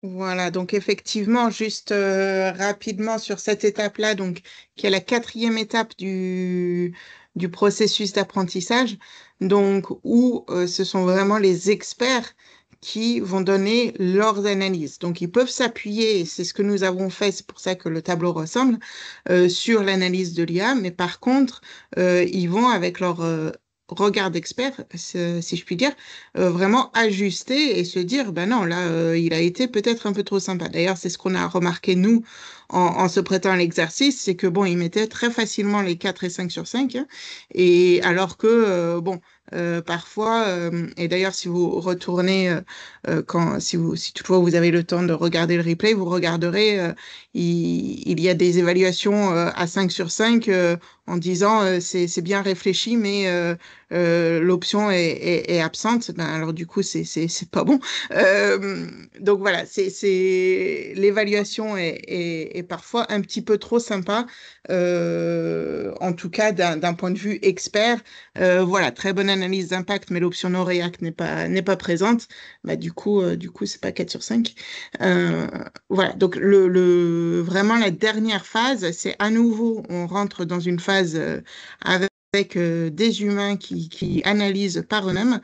Voilà, donc effectivement, juste rapidement sur cette étape-là, donc qui est la 4e étape du processus d'apprentissage, donc où ce sont vraiment les experts qui vont donner leurs analyses. Donc ils peuvent s'appuyer, et c'est ce que nous avons fait, c'est pour ça que le tableau ressemble, sur l'analyse de l'IA, mais par contre, ils vont avec leur regard d'expert, si je puis dire, vraiment ajuster et se dire, ben non, là, il a été peut-être un peu trop sympa. D'ailleurs, c'est ce qu'on a remarqué, nous, en se prêtant à l'exercice, c'est que, bon, il mettait très facilement les 4 et 5 sur 5, hein, et alors que, bon, parfois, et d'ailleurs, si vous retournez, si toutefois vous avez le temps de regarder le replay, vous regarderez, il y a des évaluations à 5 sur 5 en disant c'est bien réfléchi, mais l'option est absente, ben alors du coup c'est pas bon. Donc voilà, l'évaluation est parfois un petit peu trop sympa, en tout cas d'un point de vue expert. Voilà, très bonne analyse d'impact, mais l'option no react n'est pas présente. Bah du coup c'est pas 4 sur 5. Voilà, donc vraiment la dernière phase, c'est à nouveau on rentre dans une phase avec avec des humains qui analysent par eux-mêmes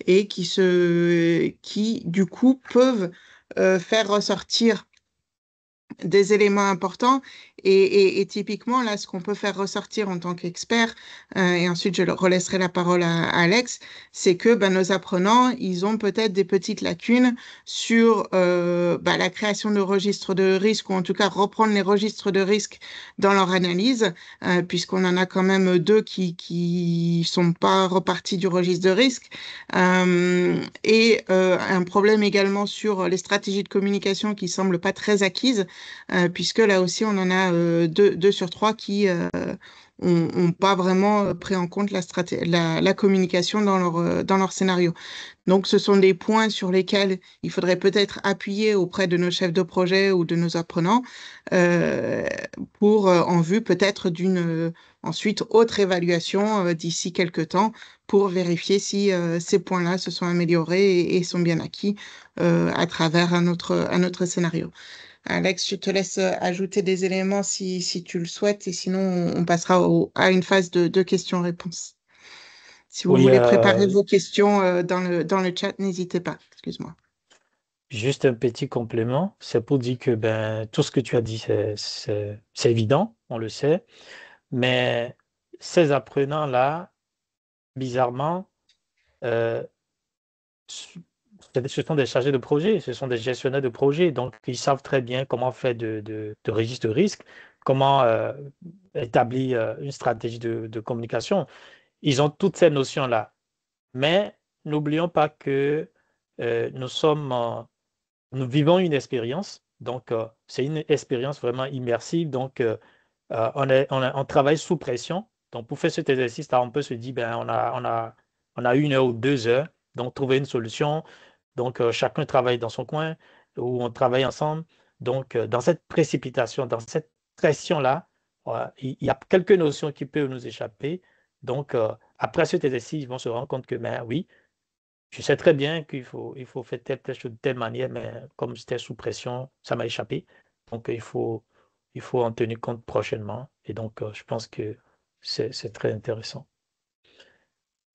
et qui du coup peuvent faire ressortir des éléments importants et typiquement là ce qu'on peut faire ressortir en tant qu'expert et ensuite je relaisserai la parole à Alex, c'est que nos apprenants ils ont peut-être des petites lacunes sur la création de registres de risque ou en tout cas reprendre les registres de risque dans leur analyse puisqu'on en a quand même deux qui sont pas repartis du registre de risque et un problème également sur les stratégies de communication qui semblent pas très acquises puisque là aussi, on en a 2 sur 3 qui ont pas vraiment pris en compte la communication dans leur scénario. Donc, ce sont des points sur lesquels il faudrait peut-être appuyer auprès de nos chefs de projet ou de nos apprenants pour en vue peut-être d'une ensuite autre évaluation d'ici quelques temps pour vérifier si ces points-là se sont améliorés et sont bien acquis à travers un autre scénario. Alex, je te laisse ajouter des éléments si tu le souhaites et sinon on passera à une phase de questions-réponses. Si vous Oui, voulez préparer vos questions dans le chat, n'hésitez pas. Excuse-moi. juste un petit complément, c'est pour dire que tout ce que tu as dit, c'est évident, on le sait, mais ces apprenants-là, bizarrement, euh, ce sont des chargés de projet, ce sont des gestionnaires de projet, donc ils savent très bien comment faire de registre de risque, comment établir une stratégie de communication. Ils ont toutes ces notions-là. Mais n'oublions pas que nous vivons une expérience, donc c'est une expérience vraiment immersive, donc on travaille sous pression. Donc pour faire cet exercice-là, on peut se dire, on a 1 heure ou 2 heures, donc trouver une solution. Donc chacun travaille dans son coin ou on travaille ensemble. Donc dans cette précipitation, dans cette pression-là, il y a quelques notions qui peuvent nous échapper. Donc après cet exercice, ils vont se rendre compte que, oui, je sais très bien il faut faire telle chose de telle manière, mais comme j'étais sous pression, ça m'a échappé. Donc, il faut en tenir compte prochainement. Et donc, je pense que c'est très intéressant.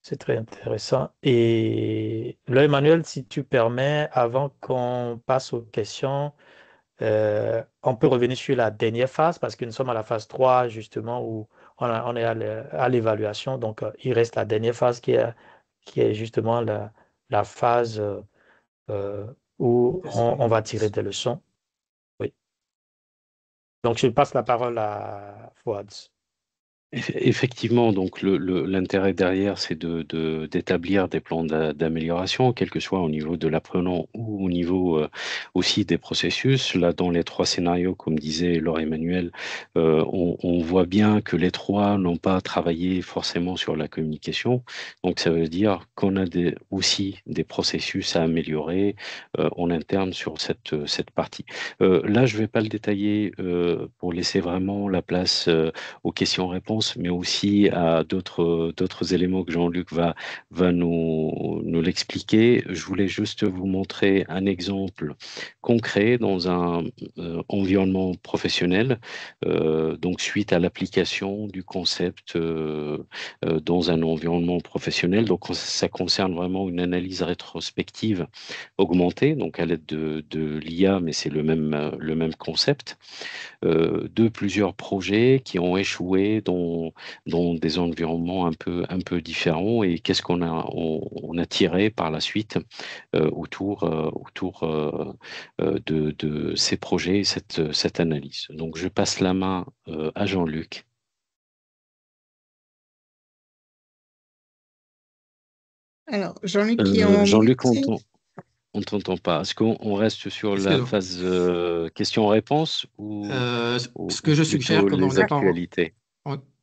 C'est très intéressant. Et là, Emmanuel, si tu permets, avant qu'on passe aux questions, on peut revenir sur la dernière phase parce que nous sommes à la phase 3, justement, où on est à l'évaluation. Donc, il reste la dernière phase qui est justement la phase euh, où on va tirer des leçons. Oui. Donc, je passe la parole à Fouad. Effectivement, donc l'intérêt derrière, c'est d'établir des plans d'amélioration, quel que soit au niveau de l'apprenant ou au niveau aussi des processus. Là, dans les 3 scénarios, comme disait Laure Emmanuel, on voit bien que les 3 n'ont pas travaillé forcément sur la communication. Donc, ça veut dire qu'on a aussi des processus à améliorer en interne sur cette partie. Là, je ne vais pas le détailler pour laisser vraiment la place aux questions-réponses, mais aussi à d'autres éléments que Jean-Luc va nous l'expliquer. Je voulais juste vous montrer un exemple concret dans un environnement professionnel, donc suite à l'application du concept dans un environnement professionnel. Donc ça concerne vraiment une analyse rétrospective augmentée, donc à l'aide de l'IA, mais c'est le même concept. De plusieurs projets qui ont échoué dans des environnements un peu différents et qu'est-ce on a tiré par la suite autour de ces projets et cette analyse. Donc je passe la main à Jean-Luc. Alors, Jean-Luc qui est en Jean-Luc, mute. on ne t'entend pas. Est-ce qu'on reste sur la Excusez-moi. phase questions-réponses ou Ce que je suggère, plutôt comme les actualités?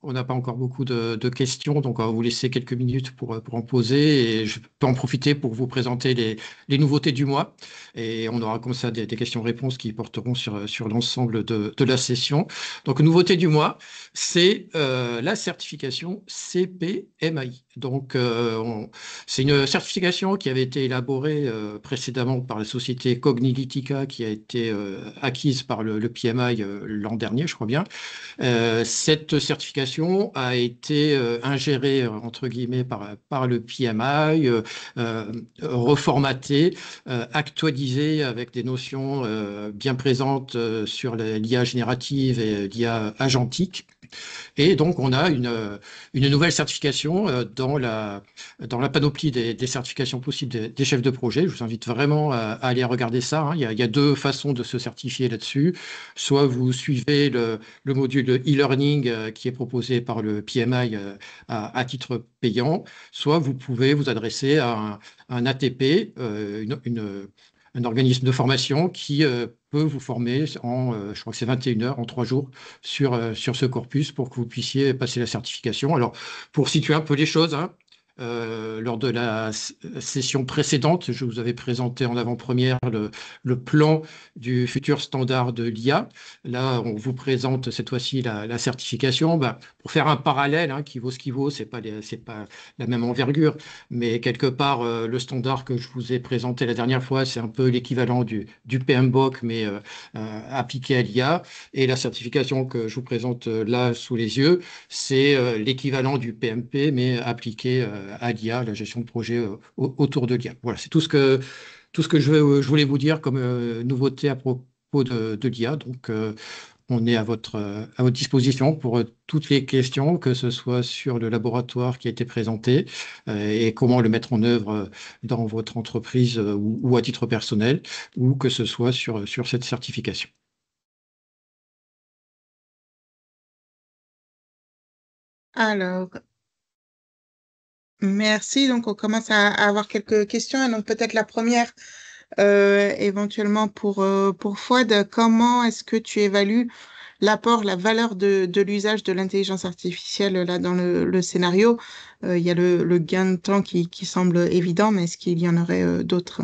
on n'a pas encore beaucoup de questions, donc on va vous laisser quelques minutes pour en poser et je peux en profiter pour vous présenter les nouveautés du mois. Et on aura comme ça des questions-réponses qui porteront sur l'ensemble de la session. Donc, nouveauté du mois, c'est la certification CPMI. Donc, c'est une certification qui avait été élaborée précédemment par la société Cognilytica qui a été acquise par le PMI l'an dernier, je crois bien. Cette certification certification a été ingérée, entre guillemets, par le PMI, reformatée, actualisée avec des notions bien présentes sur l'IA générative et l'IA agentique. Et donc, on a une nouvelle certification dans la panoplie des certifications possibles des chefs de projet. Je vous invite vraiment à aller regarder ça, hein. Il y a deux façons de se certifier là-dessus. Soit vous suivez le module e-learning qui est proposé par le PMI à titre payant, soit vous pouvez vous adresser à un ATP, un organisme de formation qui peut vous former en, je crois que c'est 21 heures, en 3 jours, sur ce corpus pour que vous puissiez passer la certification. Alors, pour situer un peu les choses, hein, lors de la session précédente, je vous avais présenté en avant-première le plan du futur standard de l'IA. Là, on vous présente cette fois-ci la certification. Ben, pour faire un parallèle, hein, qui vaut ce qui vaut, c'est pas la même envergure, mais quelque part, le standard que je vous ai présenté la dernière fois, c'est un peu l'équivalent du PMBOK, mais appliqué à l'IA. Et la certification que je vous présente là sous les yeux, c'est l'équivalent du PMP, mais appliqué à l'IA, la gestion de projet autour de l'IA. Voilà, c'est tout ce que je voulais vous dire comme nouveauté à propos de l'IA. Donc, on est à votre disposition pour toutes les questions, que ce soit sur le laboratoire qui a été présenté et comment le mettre en œuvre dans votre entreprise ou à titre personnel, ou que ce soit sur cette certification. Alors, merci. Donc, on commence à avoir quelques questions. Et donc, peut-être la première, éventuellement pour Fouad, comment est-ce que tu évalues l'apport, la valeur de l'usage de l'intelligence artificielle là dans le scénario? Il y a le gain de temps qui semble évident, mais est-ce qu'il y en aurait d'autres?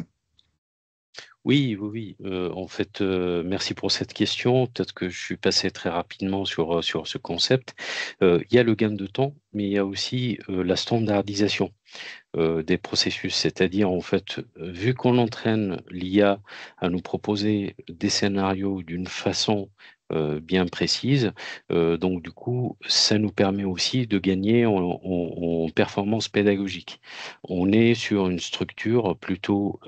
Oui, oui, oui. En fait, merci pour cette question. Peut-être que je suis passé très rapidement sur ce concept. Il y a le gain de temps, mais il y a aussi la standardisation des processus. C'est-à-dire, en fait, vu qu'on entraîne l'IA à nous proposer des scénarios d'une façon bien précise, donc du coup, ça nous permet aussi de gagner en performance pédagogique. On est sur une structure plutôt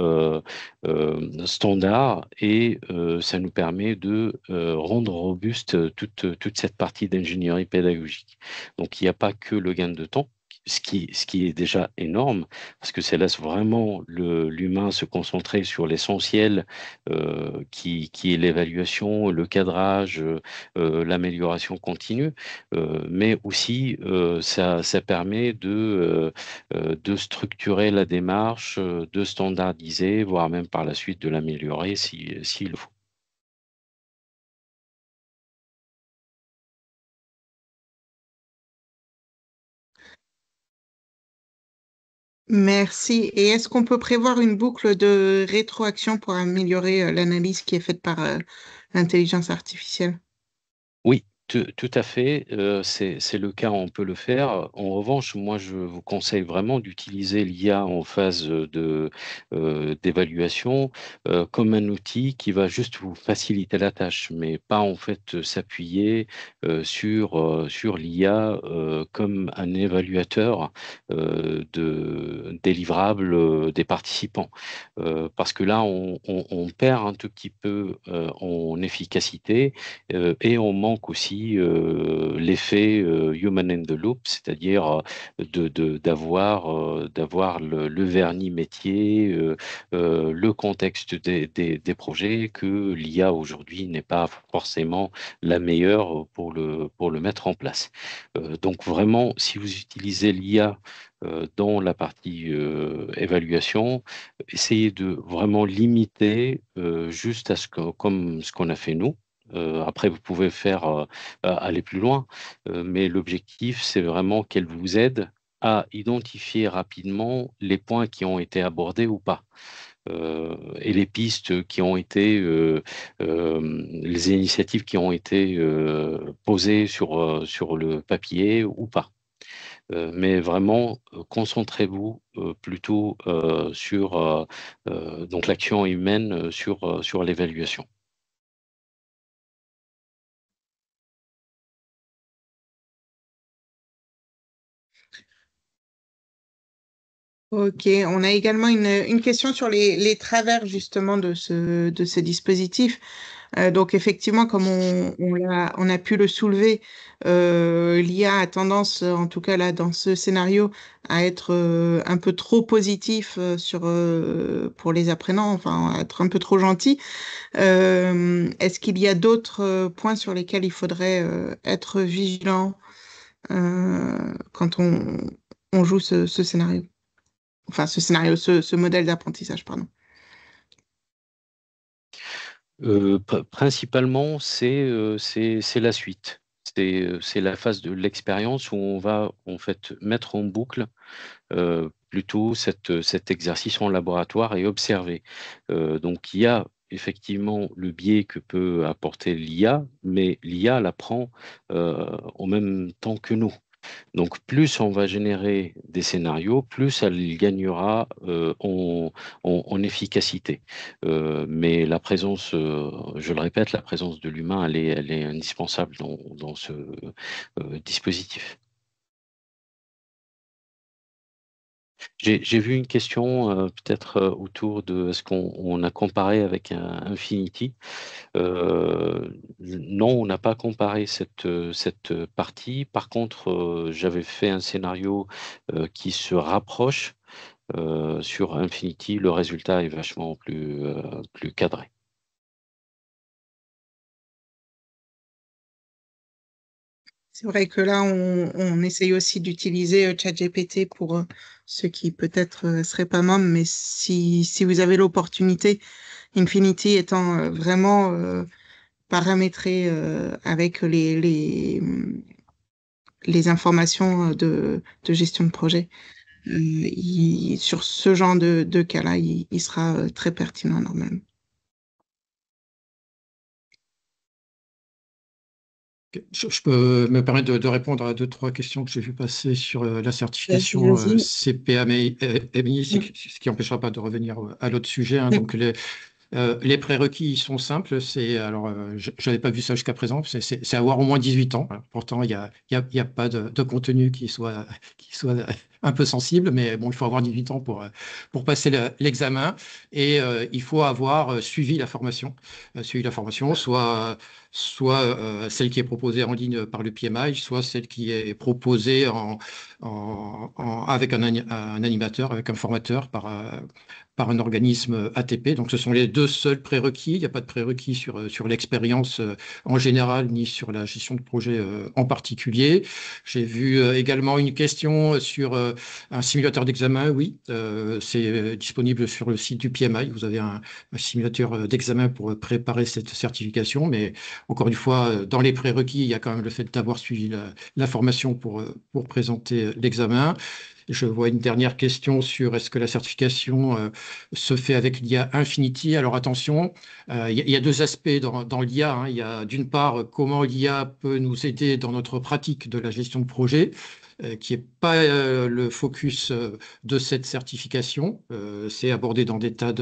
standard et ça nous permet de rendre robuste toute cette partie d'ingénierie pédagogique. Donc, il n'y a pas que le gain de temps, ce qui est déjà énorme, parce que ça laisse vraiment l'humain se concentrer sur l'essentiel, qui est l'évaluation, le cadrage, l'amélioration continue, mais aussi ça permet de structurer la démarche, de standardiser, voire même par la suite de l'améliorer s'il le faut. Merci. Et est-ce qu'on peut prévoir une boucle de rétroaction pour améliorer l'analyse qui est faite par l'intelligence artificielle? Oui, tout à fait. C'est le cas, on peut le faire. En revanche, moi, je vous conseille vraiment d'utiliser l'IA en phase d'évaluation comme un outil qui va juste vous faciliter la tâche, mais pas en fait s'appuyer sur l'IA comme un évaluateur des livrables des participants. Parce que là, on perd un tout petit peu en efficacité et on manque aussi l'effet human in the loop, c'est-à-dire d'avoir le vernis métier, le contexte des projets, que l'IA aujourd'hui n'est pas forcément la meilleure pour le mettre en place. Donc vraiment, si vous utilisez l'IA dans la partie évaluation, essayez de vraiment limiter juste comme ce qu'on a fait nous. Après, vous pouvez faire aller plus loin, mais l'objectif, c'est vraiment qu'elle vous aide à identifier rapidement les points qui ont été abordés ou pas, et les pistes qui ont été, les initiatives qui ont été posées sur le papier ou pas. Mais vraiment, concentrez-vous plutôt sur donc l'action humaine sur l'évaluation. Ok, on a également une question sur les travers justement de ce dispositif. Donc effectivement, comme on a pu le soulever, l'IA a tendance, en tout cas là dans ce scénario, à être un peu trop positif pour les apprenants, enfin à être un peu trop gentil. Est-ce qu'il y a d'autres points sur lesquels il faudrait être vigilant quand on joue ce scénario? Enfin, ce modèle d'apprentissage, pardon. Principalement, c'est la suite. C'est la phase de l'expérience où on va en fait mettre en boucle plutôt cet exercice en laboratoire et observer. Donc il y a effectivement le biais que peut apporter l'IA, mais l'IA l'apprend en même temps que nous. Donc, plus on va générer des scénarios, plus elle gagnera en efficacité. Mais la présence, je le répète, la présence de l'humain, elle est indispensable dans ce dispositif. J'ai vu une question peut-être autour de est-ce qu'on a comparé avec un Infinity. Non, on n'a pas comparé cette partie. Par contre, j'avais fait un scénario qui se rapproche sur Infinity. Le résultat est vachement plus cadré. C'est vrai que là, on essaye aussi d'utiliser ChatGPT pour ceux qui peut-être seraient pas membres, mais si vous avez l'opportunité, Infinity étant vraiment paramétré avec les informations de gestion de projet, sur ce genre de cas-là, il sera très pertinent normalement. Je peux me permettre de répondre à deux, trois questions que j'ai vu passer sur la Vas-y, certification vas-y. CPMI, ce qui n'empêchera pas de revenir à l'autre sujet, hein. Donc, les prérequis ils sont simples. Je n'avais pas vu ça jusqu'à présent. C'est avoir au moins 18 ans. Voilà. Pourtant, il y a pas de contenu qui soit un peu sensible, mais bon, il faut avoir 18 ans pour passer l'examen. Et il faut avoir suivi la formation, soit celle qui est proposée en ligne par le PMI, soit celle qui est proposée avec un animateur, avec un formateur par un organisme ATP. Donc, ce sont les deux seuls prérequis. Il n'y a pas de prérequis sur l'expérience en général, ni sur la gestion de projet en particulier. J'ai vu également une question sur un simulateur d'examen. Oui, c'est disponible sur le site du PMI. Vous avez un simulateur d'examen pour préparer cette certification. Mais encore une fois, dans les prérequis, il y a quand même le fait d'avoir suivi la formation pour présenter l'examen. Je vois une dernière question sur est-ce que la certification se fait avec l'IA Infinity. Alors attention, il y a deux aspects dans l'IA, hein. Il y a d'une part comment l'IA peut nous aider dans notre pratique de la gestion de projet, qui n'est pas le focus de cette certification. C'est abordé dans des tas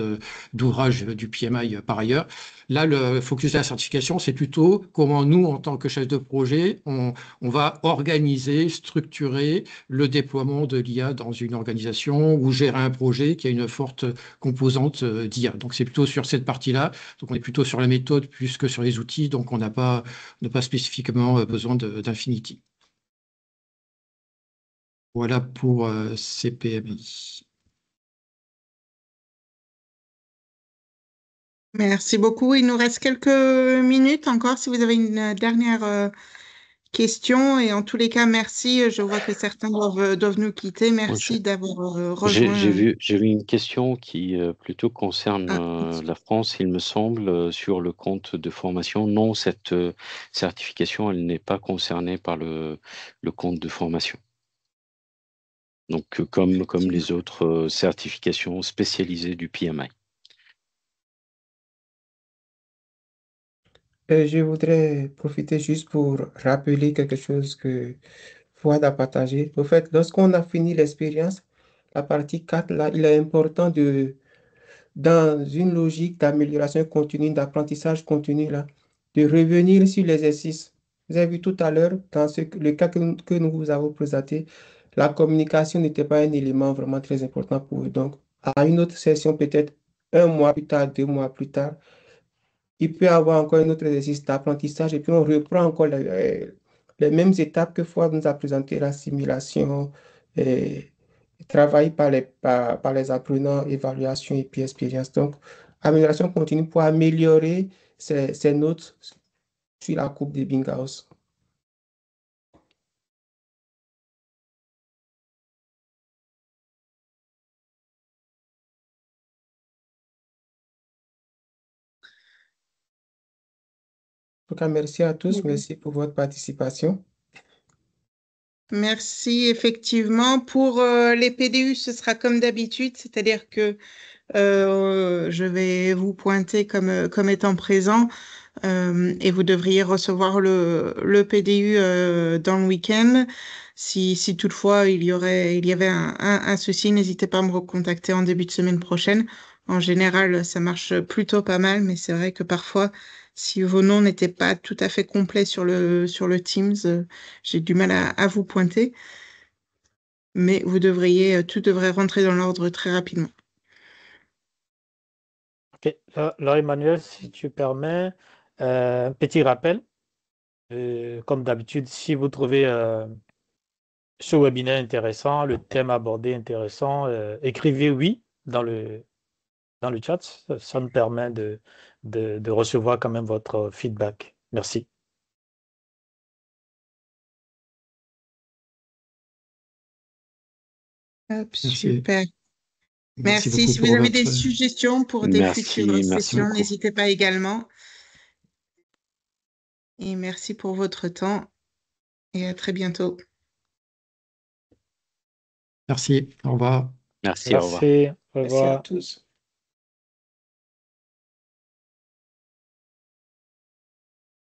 d'ouvrages du PMI par ailleurs. Là, le focus de la certification, c'est plutôt comment nous, en tant que chef de projet, on va organiser, structurer le déploiement de l'IA dans une organisation ou gérer un projet qui a une forte composante d'IA. Donc, c'est plutôt sur cette partie-là. Donc, on est plutôt sur la méthode plus que sur les outils. Donc, on n'a pas spécifiquement besoin d'Infinity. Voilà pour CPMI. Merci beaucoup. Il nous reste quelques minutes encore si vous avez une dernière question. Et en tous les cas, merci. Je vois que certains doivent nous quitter. Moi, Merci d'avoir j'ai rejoint. vu une question qui plutôt concerne Ah, la France, il me semble, sur le compte de formation. Non, cette certification, elle n'est pas concernée par le compte de formation. Donc, comme effectivement. les autres certifications spécialisées du PMI. Je voudrais profiter juste pour rappeler quelque chose que Fouad a partagé. Au fait, lorsqu'on a fini l'expérience, la partie 4 là, il est important dans une logique d'amélioration continue, d'apprentissage continu, là, de revenir sur l'exercice. Vous avez vu tout à l'heure, le cas que nous vous avons présenté, la communication n'était pas un élément vraiment très important pour eux. Donc, à une autre session, peut-être un mois plus tard, 2 mois plus tard, il peut y avoir encore un autre exercice d'apprentissage et puis on reprend encore les mêmes étapes que Fouad nous a présenté, la simulation, et, travail par les apprenants, évaluation et puis expérience. Donc, amélioration continue pour améliorer ses notes sur la courbe de Ebbinghaus. En tout cas, merci à tous, merci pour votre participation. Merci, effectivement. Pour les PDU, ce sera comme d'habitude, c'est-à-dire que je vais vous pointer comme étant présent et vous devriez recevoir le PDU dans le week-end. Si toutefois il y avait un souci, n'hésitez pas à me recontacter en début de semaine prochaine. En général, ça marche plutôt pas mal, mais c'est vrai que parfois, si vos noms n'étaient pas tout à fait complets sur le Teams, j'ai du mal à vous pointer. Mais tout devrait rentrer dans l'ordre très rapidement. Ok. Là, Emmanuel, si tu permets, un petit rappel. Comme d'habitude, si vous trouvez ce webinaire intéressant, le thème abordé intéressant, écrivez oui dans le chat. Ça nous permet de recevoir quand même votre feedback. Merci. Hop, Merci. super. Merci Merci. beaucoup Si vous pour avez des votre... suggestions pour des futures Merci sessions, beaucoup. n'hésitez pas également. Et merci pour votre temps et à très bientôt. Merci, au revoir. Merci, au revoir. Merci. Au Merci à revoir. tous.